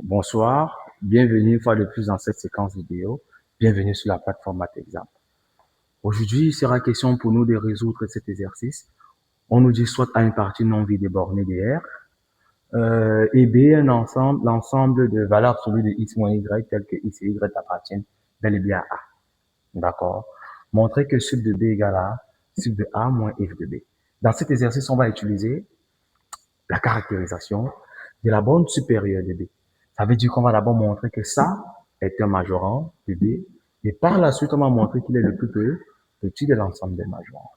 Bonsoir, bienvenue une fois de plus dans cette séquence vidéo. Bienvenue sur la plateforme MathExam. Aujourd'hui, il sera question pour nous de résoudre cet exercice. On nous dit soit A une partie non vide et bornée de R, et B l'ensemble de valeurs absolues de X moins Y telles que X et Y appartiennent bel et bien à A. D'accord? Montrer que sub de B égale A, sub de A moins f de B. Dans cet exercice, on va utiliser la caractérisation de la borne supérieure de B. Ça veut dire qu'on va d'abord montrer que ça est un majorant de B, et par la suite, on va montrer qu'il est le plus petit de l'ensemble des majorants.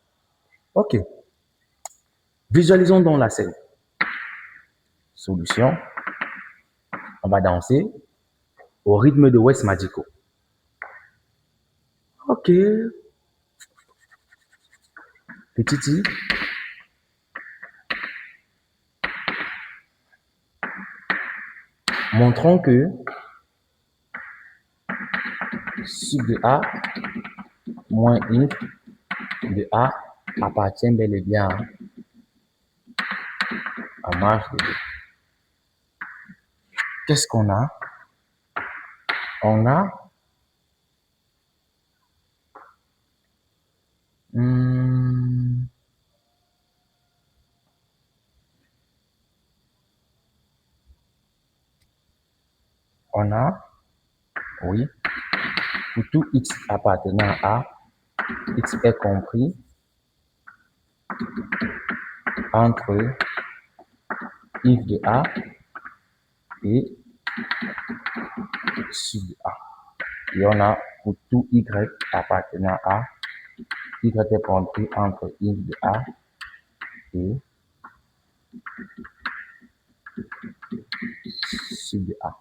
OK. Visualisons donc la scène. Solution. On va danser au rythme de West Magico. OK. Petit i. Montrons que sub de A moins i de A appartient bel et bien à marge de B. Qu'est-ce qu'on a? On a on a, oui, pour tout x appartenant à x est compris entre if de A et sub de A. Et on a pour tout y appartenant à y est compris entre if de A et sub de A.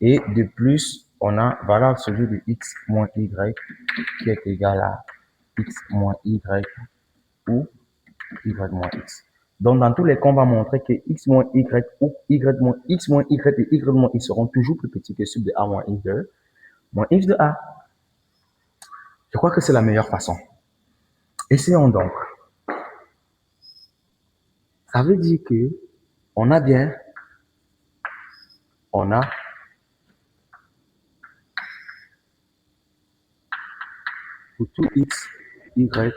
Et de plus, on a valeur absolue de x moins y qui est égal à x moins y ou y moins x. Donc, dans tous les cas, on va montrer que x moins y ou y moins x moins y et y moins x seront toujours plus petits que sub de A moins x de A. Je crois que c'est la meilleure façon. Essayons donc. Ça veut dire que on a pour tout x, y,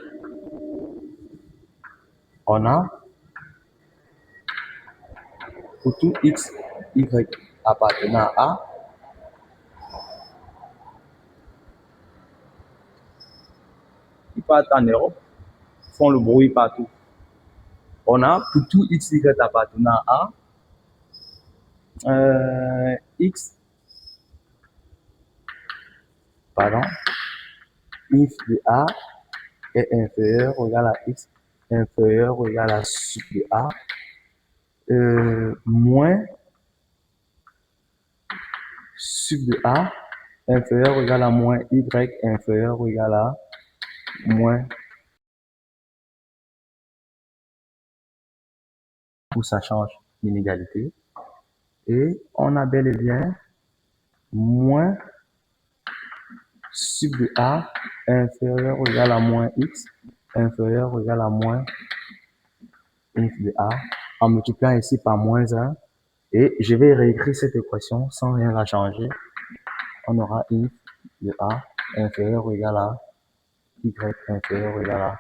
on a pour tout x, y appartenant à ils partent en Europe, font le bruit partout. On a pour tout x, y appartenant à x, pardon, if de A est inférieur ou égal à x inférieur ou égal à sub de A moins sub de A inférieur ou égal à moins y inférieur ou égal à moins, où ça change l'inégalité. Et on a bel et bien moins sub de A inférieur ou égal à moins x inférieur ou égal à moins f de A en multipliant ici par moins 1. Et je vais réécrire cette équation sans rien la changer. On aura f de A inférieur ou égal à y inférieur ou égal à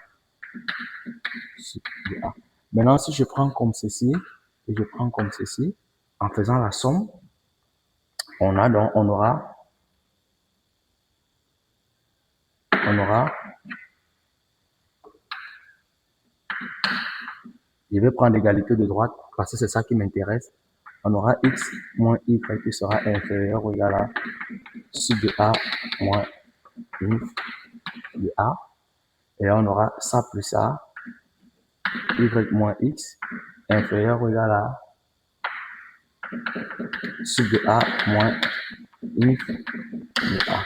sub de A. Maintenant, si je prends comme ceci, et je prends comme ceci, en faisant la somme, on aura, je vais prendre l'égalité de droite parce que c'est ça qui m'intéresse. On aura x moins y qui sera inférieur ou égal à sub de A moins f de A. Et on aura ça plus ça, y moins x inférieur ou égal à sub de A moins f de A.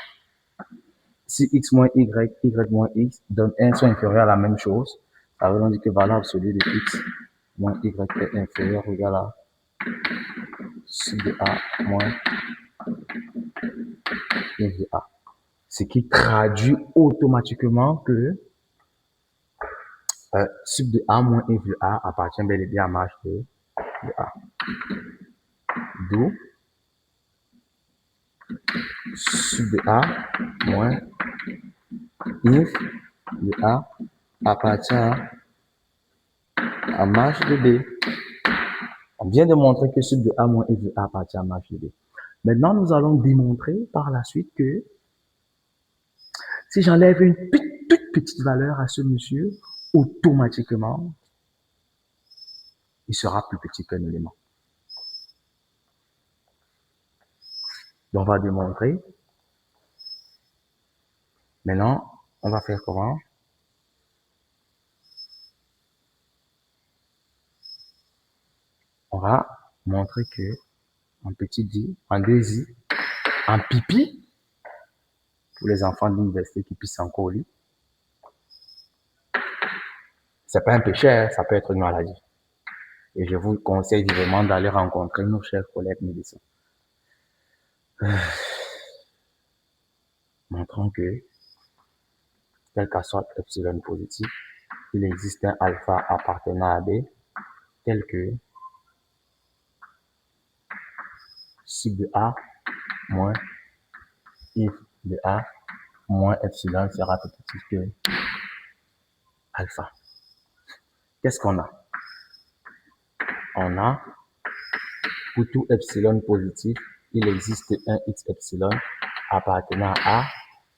Si x moins y, y moins x donne 1 sont inférieurs à la même chose, ça veut dire que valeur absolue de x moins y est inférieur ou égal à sub de A moins f de A. Ce qui traduit automatiquement que sub de A moins f de A appartient bel et bien à marge de A. D'où sub de A moins inf de A appartient à marge de B. On vient de montrer que sub de A moins inf de A appartient à marge de B. Maintenant, nous allons démontrer par la suite que si j'enlève une toute petite valeur à ce monsieur, automatiquement, il sera plus petit qu'un élément. Donc, on va démontrer. Maintenant, on va faire comment? On va montrer que en petit d, en 2i, en pipi, pour les enfants de l'université qui pissent encore au lit, c'est pas un péché, hein, ça peut être une maladie. Et je vous conseille vivement d'aller rencontrer nos chers collègues médecins. Montrons que, quel qu'à soit epsilon positif, il existe un alpha appartenant à B, tel que sub de A moins if de A moins epsilon sera plus petit que alpha. Qu'est-ce qu'on a? On a, pour tout epsilon positif, il existe un x epsilon appartenant à A,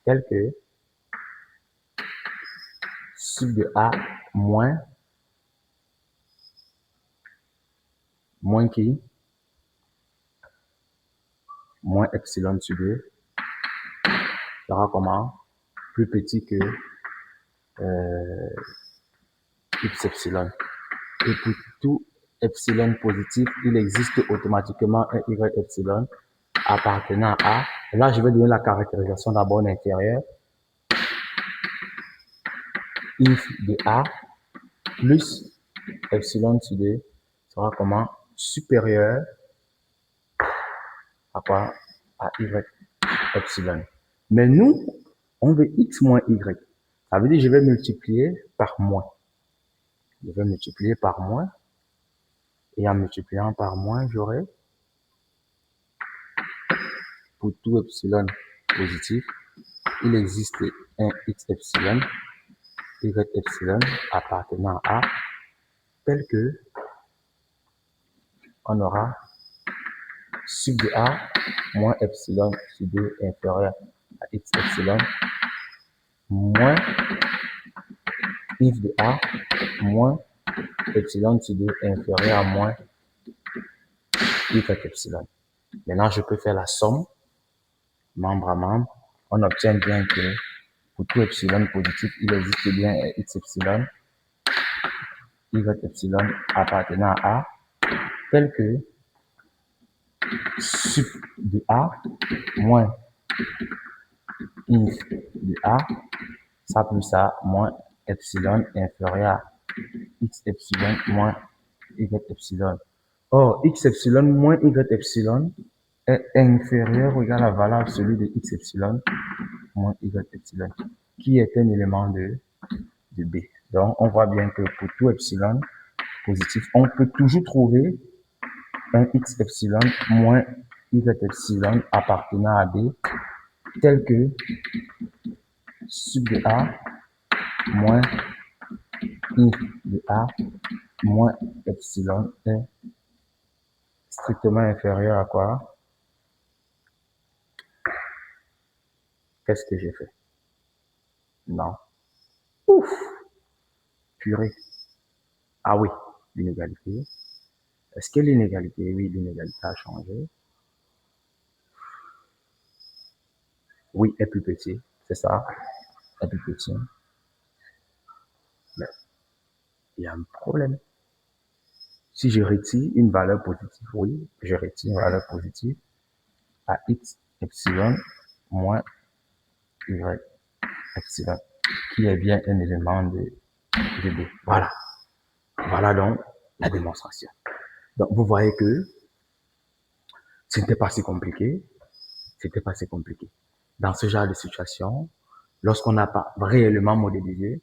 tel que sub de A moins qui? Moins epsilon sur 2 sera comment? Plus petit que x epsilon. Et pour tout epsilon positif, il existe automatiquement un y epsilon appartenant à A. Et là, je vais donner la caractérisation d'abord intérieure. If de A plus epsilon sur 2 sera comment? Supérieur à quoi? À y epsilon. Mais nous, on veut x moins y. Ça veut dire que je vais multiplier par moins. Je vais multiplier par moins. Et en multipliant par moins, j'aurai, pour tout epsilon positif, il existe un x epsilon, y epsilon appartenant à, tel que on aura sub de A moins epsilon sur 2 inférieur à x epsilon moins if de A moins epsilon sur 2 inférieur à moins y epsilon. Maintenant, je peux faire la somme, membre à membre. On obtient bien que pour tout epsilon positif, il existe bien un x epsilon, y epsilon appartenant à A, tel que sub de A moins inf de A, ça plus ça, moins epsilon inférieur à x epsilon moins y epsilon. Or, x epsilon moins y epsilon est inférieur ou égal à la valeur absolue de x epsilon moins y epsilon, qui est un élément de B. Donc, on voit bien que pour tout epsilon positif, on peut toujours trouver un x epsilon moins y epsilon appartenant à B, tel que sub de A moins I de A moins epsilon est strictement inférieur à quoi? Qu'est-ce que j'ai fait? Non. Ouf! Purée. Ah oui, l'inégalité. Est-ce que l'inégalité? Oui, l'inégalité a changé. Oui, est plus petit, c'est ça. Est plus petit. Mais il y a un problème. Si je retire une valeur positive, oui, je retire une valeur positive à x epsilon moins y epsilon, qui est bien un élément de B. Voilà. Voilà donc la démonstration. Donc, vous voyez que ce n'était pas si compliqué. C'était pas si compliqué. Dans ce genre de situation, lorsqu'on n'a pas réellement modélisé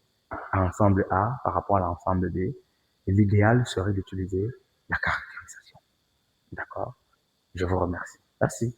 l'ensemble A par rapport à l'ensemble B, l'idéal serait d'utiliser la caractérisation. D'accord? Je vous remercie. Merci.